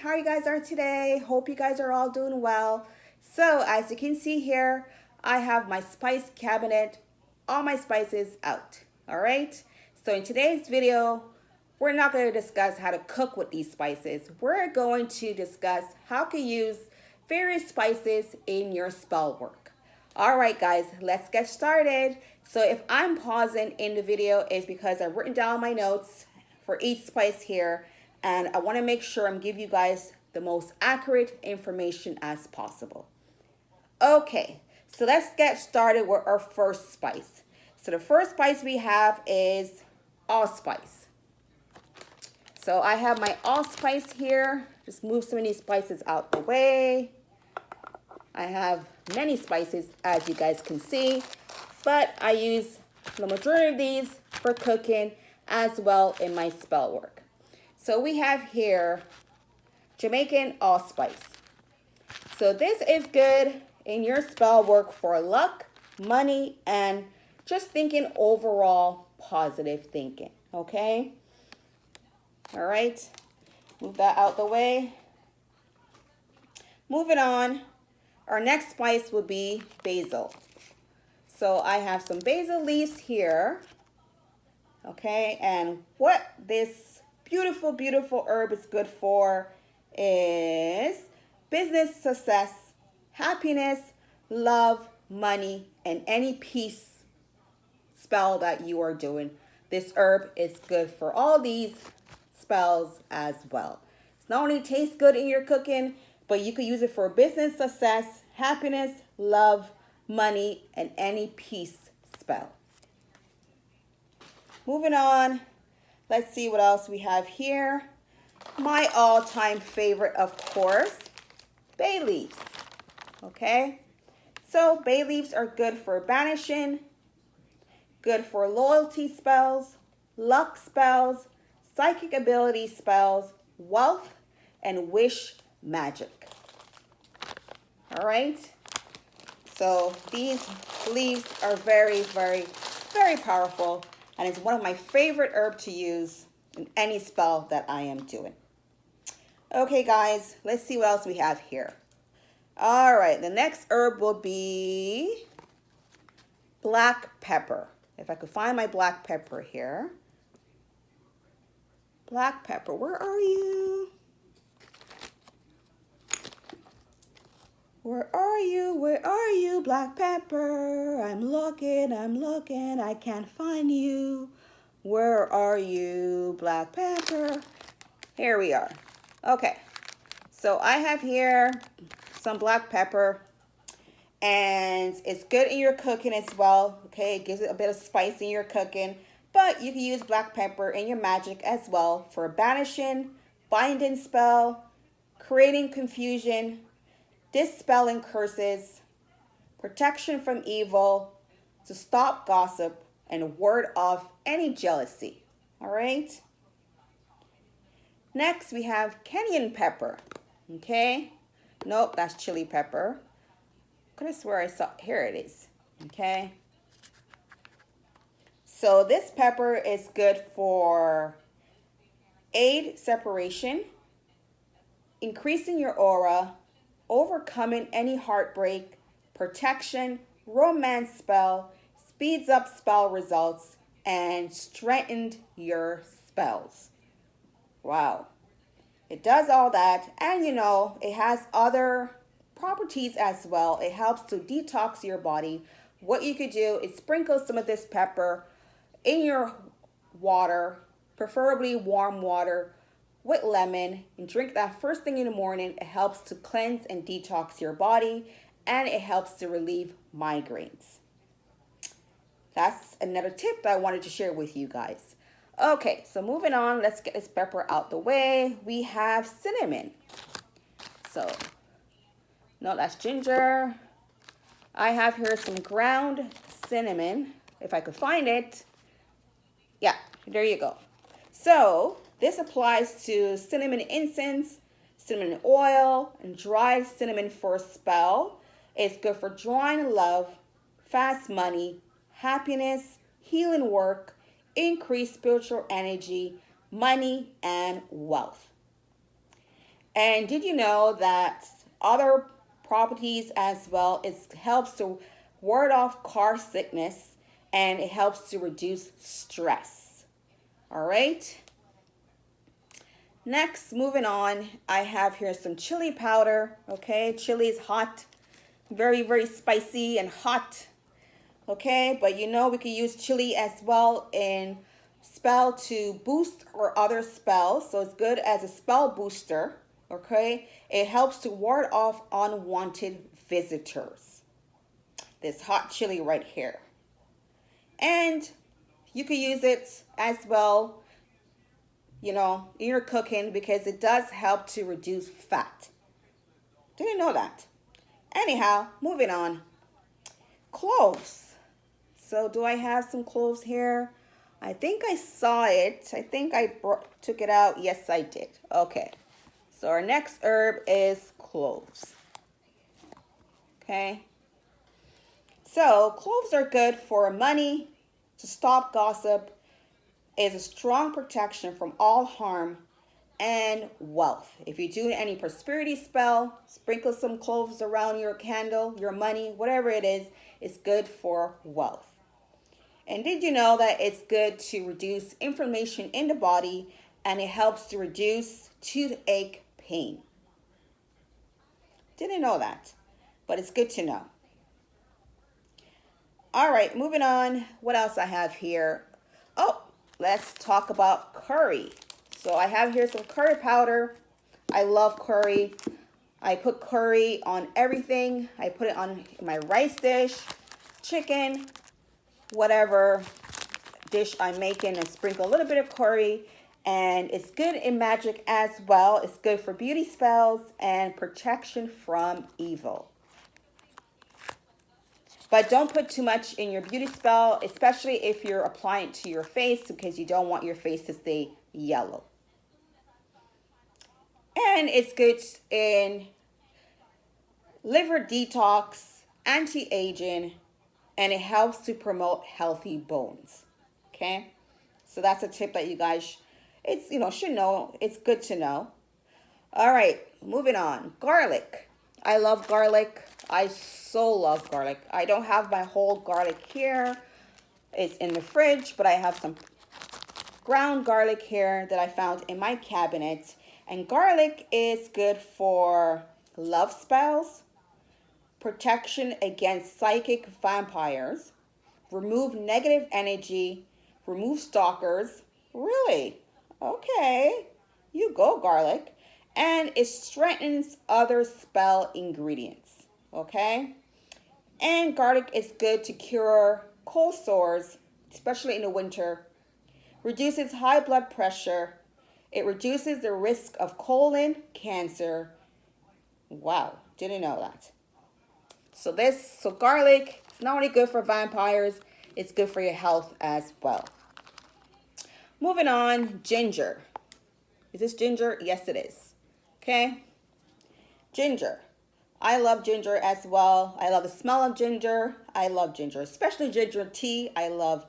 how you guys are today. Hope you guys are all doing well. So as you can see here, I have my spice cabinet, all my spices out. All right. So in today's video, we're not going to discuss how to cook with these spices. We're going to discuss how to use various spices in your spell work. All right, guys, let's get started. So if I'm pausing in the video, it's because I've written down my notes for each spice here, and I want to make sure I'm giving you guys the most accurate information as possible. Okay, so let's get started with our first spice. So the first spice we have is allspice. So I have my allspice here. Just move some of these spices out the way. I have many spices, as you guys can see, but I use the majority of these for cooking as well in my spell work. So we have here Jamaican allspice. So this is good in your spell work for luck, money, and just thinking overall positive thinking, okay? All right, move that out the way. Moving on, our next spice will be basil. So I have some basil leaves here, okay? And what this beautiful, beautiful herb is good for is business success, happiness, love, money, and any peace spell that you are doing. This herb is good for all these spells as well. It's not only tastes good in your cooking, but you can use it for business success, happiness, love, money, and any peace spell. Moving on, let's see what else we have here. My all-time favorite, of course, bay leaves. Okay, so bay leaves are good for banishing, good for loyalty spells, luck spells, psychic ability spells, wealth, and wish magic. All right, so these leaves are very, very, very powerful, and it's one of my favorite herbs to use in any spell that I am doing. Okay, guys, let's see what else we have here. All right, the next herb will be black pepper. If I could find my black pepper here. Black pepper, where are you? Where are you? Where are you, black pepper? I'm looking, I can't find you. Where are you, black pepper? Here we are. Okay, so I have here some black pepper, and it's good in your cooking as well. Okay, it gives it a bit of spice in your cooking, but you can use black pepper in your magic as well for banishing, binding spell, creating confusion, dispelling curses, protection from evil, to stop gossip, and ward off any jealousy. All right. Next, we have cayenne pepper. Okay. Nope, that's chili pepper. Could have swear I saw, here it is. Okay. So this pepper is good for aid separation, increasing your aura, overcoming any heartbreak, protection, romance spell, speeds up spell results, and strengthened your spells. Wow. It does all that, and you know, it has other properties as well. It helps to detox your body. What you could do is sprinkle some of this pepper in your water, preferably warm water with lemon, and drink that first thing in the morning. It helps to cleanse and detox your body, and it helps to relieve migraines. That's another tip that I wanted to share with you guys. Okay, so moving on, let's get this pepper out the way. We have cinnamon. So, no, that's ginger. I have here some ground cinnamon, if I could find it. Yeah, there you go. So, this applies to cinnamon incense, cinnamon oil, and dried cinnamon for a spell. It's good for drawing love, fast money, happiness, healing work, increased spiritual energy, money, and wealth. And did you know that other properties as well? It helps to ward off car sickness and it helps to reduce stress. All right. Next, moving on, I have here some chili powder. Okay, chili is hot, very, very spicy and hot. Okay, but you know we can use chili as well in spell to boost our other spells. So it's good as a spell booster. Okay, it helps to ward off unwanted visitors. This hot chili right here. And you can use it as well, you know, in your cooking because it does help to reduce fat. Didn't know that. Anyhow, moving on. Cloves. So do I have some cloves here? I think I saw it. I think I took it out. Yes, I did. Okay. So our next herb is cloves. Okay. So cloves are good for money, to stop gossip, is a strong protection from all harm, and wealth. If you do any prosperity spell, sprinkle some cloves around your candle, your money, whatever it is, it's good for wealth. And did you know that it's good to reduce inflammation in the body and it helps to reduce toothache pain? Didn't know that, but it's good to know. All right, moving on. What else I have here? Oh, let's talk about curry. So I have here some curry powder. I love curry. I put curry on everything. I put it on my rice dish, chicken, whatever dish I'm making, and sprinkle a little bit of curry. And it's good in magic as well. It's good for beauty spells and protection from evil. But don't put too much in your beauty spell, especially if you're applying it to your face because you don't want your face to stay yellow. And it's good in liver detox, anti-aging, and it helps to promote healthy bones. Okay? So that's a tip that you guys should know. It's good to know. All right, moving on. Garlic. I love garlic. I so love garlic. I don't have my whole garlic here. It's in the fridge, but I have some ground garlic here that I found in my cabinet. And garlic is good for love spells, protection against psychic vampires, remove negative energy, remove stalkers. Really? Okay. You go, garlic. And it strengthens other spell ingredients. Okay? And garlic is good to cure cold sores, especially in the winter. Reduces high blood pressure. It reduces the risk of colon cancer. Wow, didn't know that. So garlic is not only good for vampires, it's good for your health as well. Moving on, ginger. Is this ginger? Yes, it is. Okay. Ginger. I love ginger as well. I love the smell of ginger. I love ginger, especially ginger tea. I love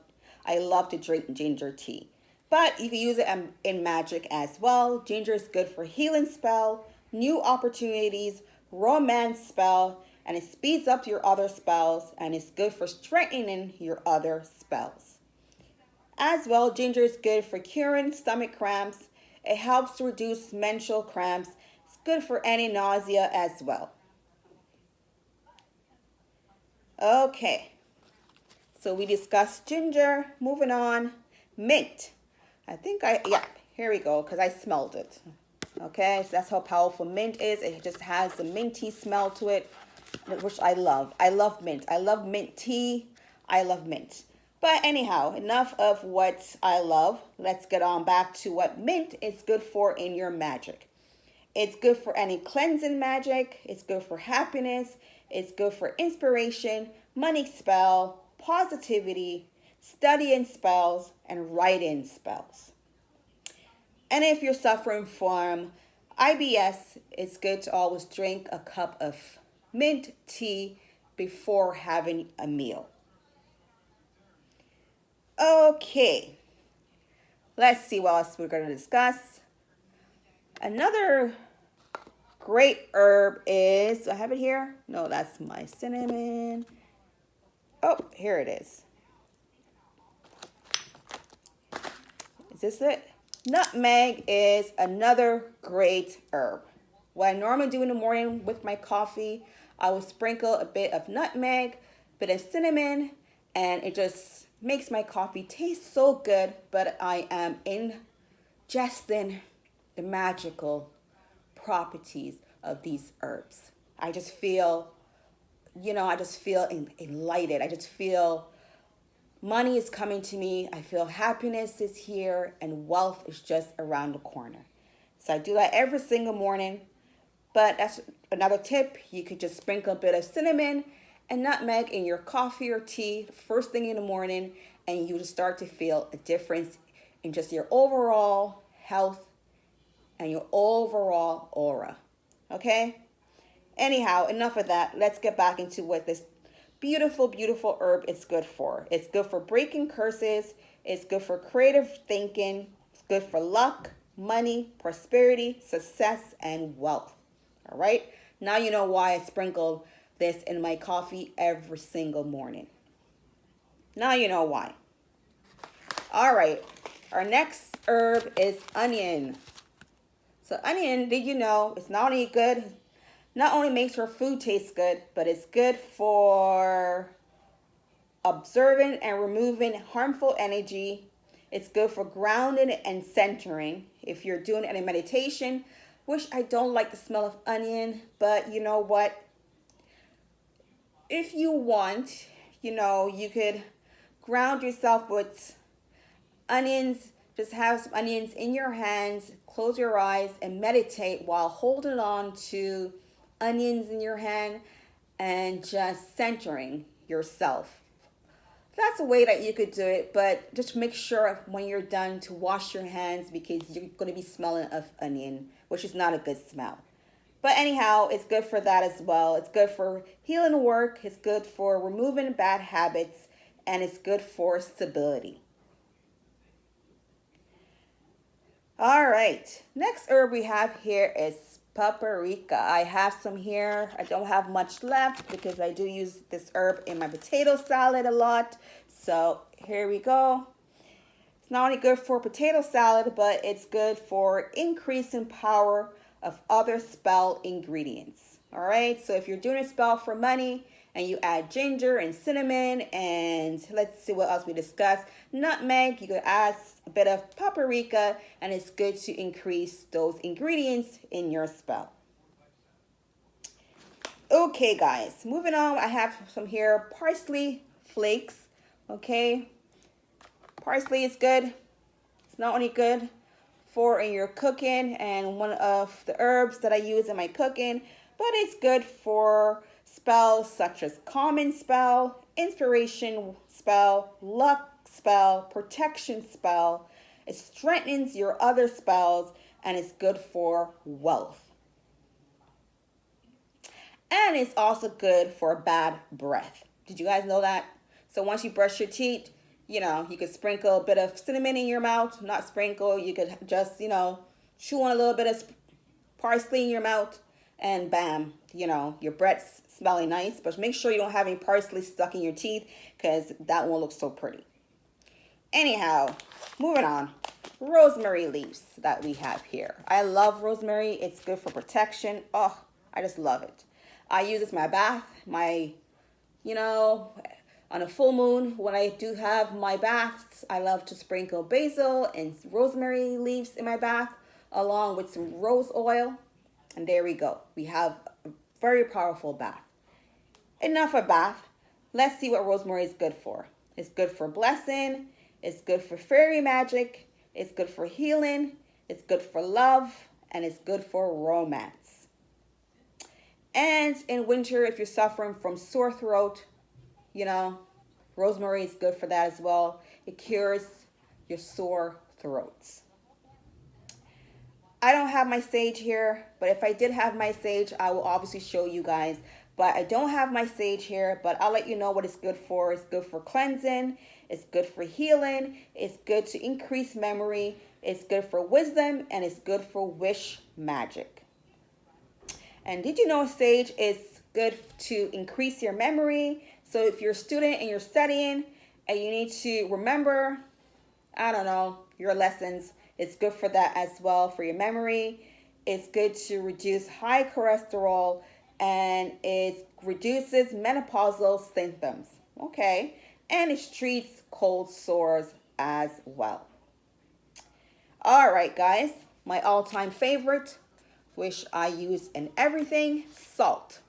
to drink ginger tea. But you can use it in magic as well. Ginger is good for healing spell, new opportunities, romance spell, and it speeds up your other spells, and it's good for strengthening your other spells. As well, ginger is good for curing stomach cramps. It helps to reduce menstrual cramps. It's good for any nausea as well. Okay, so we discussed ginger. Moving on, mint. Here we go, because I smelled it. Okay, so that's how powerful mint is. It just has a minty smell to it, which I love. I love mint. I love mint tea. I love mint. But anyhow, enough of what I love. Let's get on back to what mint is good for in your magic. It's good for any cleansing magic. It's good for happiness. It's good for inspiration, money spell, positivity, studying spells, and writing spells. And if you're suffering from IBS, it's good to always drink a cup of mint tea before having a meal. Okay, let's see what else we're going to discuss. Another great herb is, do I have it here? No, that's my cinnamon. Oh, here it is. Is this it? Nutmeg is another great herb. What I normally do in the morning with my coffee, I will sprinkle a bit of nutmeg, a bit of cinnamon, and it just makes my coffee taste so good, but I am ingesting the magical properties of these herbs. I just feel, I just feel enlightened. I just feel money is coming to me. I feel happiness is here and wealth is just around the corner. So I do that every single morning. But that's another tip. You could just sprinkle a bit of cinnamon and nutmeg in your coffee or tea first thing in the morning, and you just start to feel a difference in just your overall health and your overall aura. Okay? Anyhow, enough of that. Let's get back into what this beautiful, beautiful herb is good for. It's good for breaking curses. It's good for creative thinking. It's good for luck, money, prosperity, success, and wealth. All right. Now you know why I sprinkle this in my coffee every single morning. Now you know why. All right. Our next herb is onion. So onion, did you know, it's not only good, not only makes your food taste good, but it's good for observing and removing harmful energy. It's good for grounding and centering. If you're doing any meditation, which I don't like the smell of onion, but you know what? If you want, you could ground yourself with onions. Just have some onions in your hands, close your eyes, and meditate while holding on to onions in your hand and just centering yourself. That's a way that you could do it, but just make sure when you're done to wash your hands because you're going to be smelling of onion, which is not a good smell. But anyhow, it's good for that as well. It's good for healing work. It's good for removing bad habits, and it's good for stability. All right, next herb we have here is paprika. I have some here. I don't have much left because I do use this herb in my potato salad a lot. So here we go. It's not only good for potato salad, but it's good for increasing power of other spell ingredients. All right, so if you're doing a spell for money, and you add ginger and cinnamon and let's see what else we discussed. Nutmeg, you could add a bit of paprika and it's good to increase those ingredients in your spell. Okay guys, moving on, I have some here parsley flakes. Okay, parsley is good. It's not only good for in your cooking and one of the herbs that I use in my cooking, but it's good for spells such as common spell, inspiration spell, luck spell, protection spell. It strengthens your other spells and it's good for wealth. And it's also good for bad breath. Did you guys know that? So once you brush your teeth, you could sprinkle a bit of cinnamon in your mouth. Not sprinkle, you could just, chew on a little bit of parsley in your mouth and bam, your breath's smelling nice, but make sure you don't have any parsley stuck in your teeth because that won't look so pretty. Anyhow, moving on. Rosemary leaves that we have here. I love rosemary. It's good for protection. Oh, I just love it. I use this in my bath, on a full moon, when I do have my baths, I love to sprinkle basil and rosemary leaves in my bath along with some rose oil. And there we go. We have a very powerful bath. Enough of bath. Let's see what rosemary is good for. It's good for blessing. It's good for fairy magic. It's good for healing. It's good for love. And it's good for romance. And in winter, if you're suffering from sore throat, rosemary is good for that as well. It cures your sore throats. I don't have my sage here, but if I did have my sage, I will obviously show you guys. But I don't have my sage here, but I'll let you know what it's good for. It's good for cleansing. It's good for healing. It's good to increase memory. It's good for wisdom, and it's good for wish magic. And did you know sage is good to increase your memory? So if you're a student and you're studying and you need to remember, I don't know, your lessons, it's good for that as well, for your memory. It's good to reduce high cholesterol, and it reduces menopausal symptoms. Okay. And it treats cold sores as well. All right, guys, my all-time favorite, which I use in everything, salt.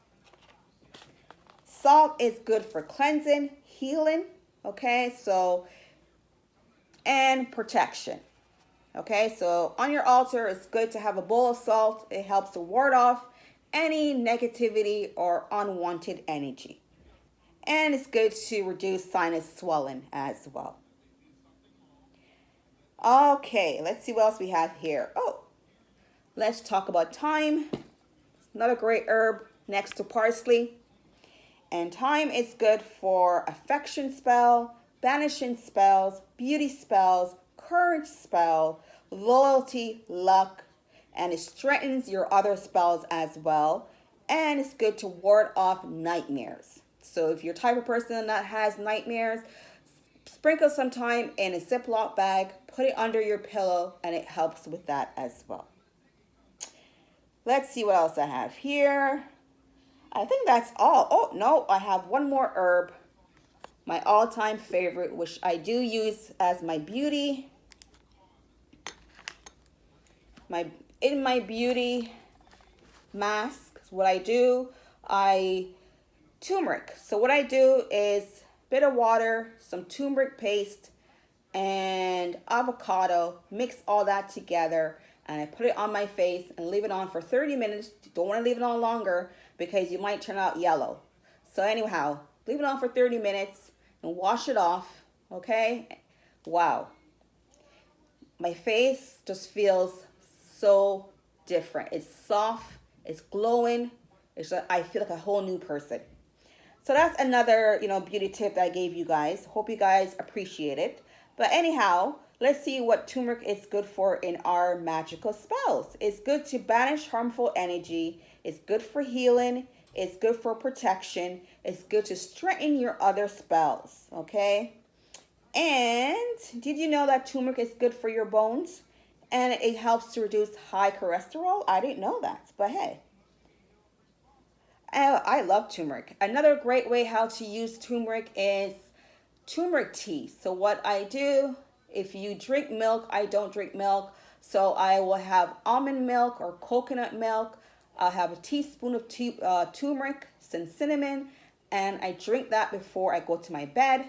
Salt is good for cleansing, healing, okay, so, and protection. Okay, so on your altar, it's good to have a bowl of salt. It helps to ward off any negativity or unwanted energy. And it's good to reduce sinus swelling as well. Okay, let's see what else we have here. Oh, let's talk about thyme. Another great herb next to parsley. And thyme is good for affection spell, banishing spells, beauty spells, courage spell, loyalty, luck, and it strengthens your other spells as well. And it's good to ward off nightmares. So if you're the type of person that has nightmares, sprinkle some thyme in a Ziploc bag, put it under your pillow, and it helps with that as well. Let's see what else I have here. I think that's all. Oh, no, I have one more herb. My all-time favorite, which I do use as my beauty. In my beauty mask, what I do, turmeric. So what I do is a bit of water, some turmeric paste, and avocado, mix all that together, and I put it on my face and leave it on for 30 minutes. Don't want to leave it on longer because you might turn out yellow. So anyhow, leave it on for 30 minutes and wash it off, okay? Wow. My face just feels so different. It's soft, it's glowing. I feel like a whole new person. So that's another, beauty tip that I gave you guys. Hope you guys appreciate it. But anyhow, let's see what turmeric is good for in our magical spells. It's good to banish harmful energy. It's good for healing. It's good for protection. It's good to strengthen your other spells, okay? And did you know that turmeric is good for your bones? And it helps to reduce high cholesterol? I didn't know that, but hey. I love turmeric. Another great way how to use turmeric is turmeric tea. So what I do, if you drink milk, I don't drink milk. So I will have almond milk or coconut milk. I'll have a teaspoon of turmeric, some cinnamon, and I drink that before I go to my bed.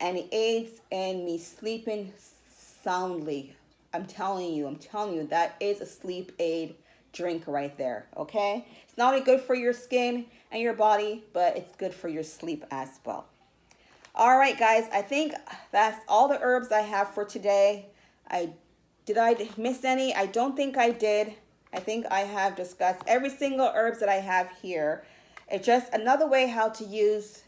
And it aids in me sleeping soundly. I'm telling you, that is a sleep aid drink right there, okay? It's not only good for your skin and your body, but it's good for your sleep as well. All right, guys, I think that's all the herbs I have for today. Did I miss any? I don't think I did. I think I have discussed every single herbs that I have here. It's just another way how to use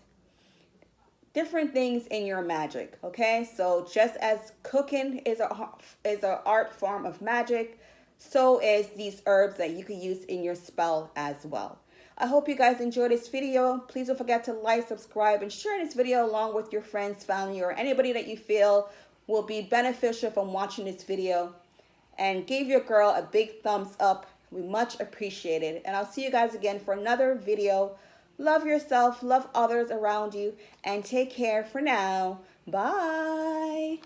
different things in your magic, okay? So just as cooking is an art form of magic, so is these herbs that you can use in your spell as well. I hope you guys enjoyed this video. Please don't forget to like, subscribe, and share this video along with your friends, family, or anybody that you feel will be beneficial from watching this video. And give your girl a big thumbs up. We much appreciate it. And I'll see you guys again for another video. Love yourself, love others around you, and take care for now. Bye.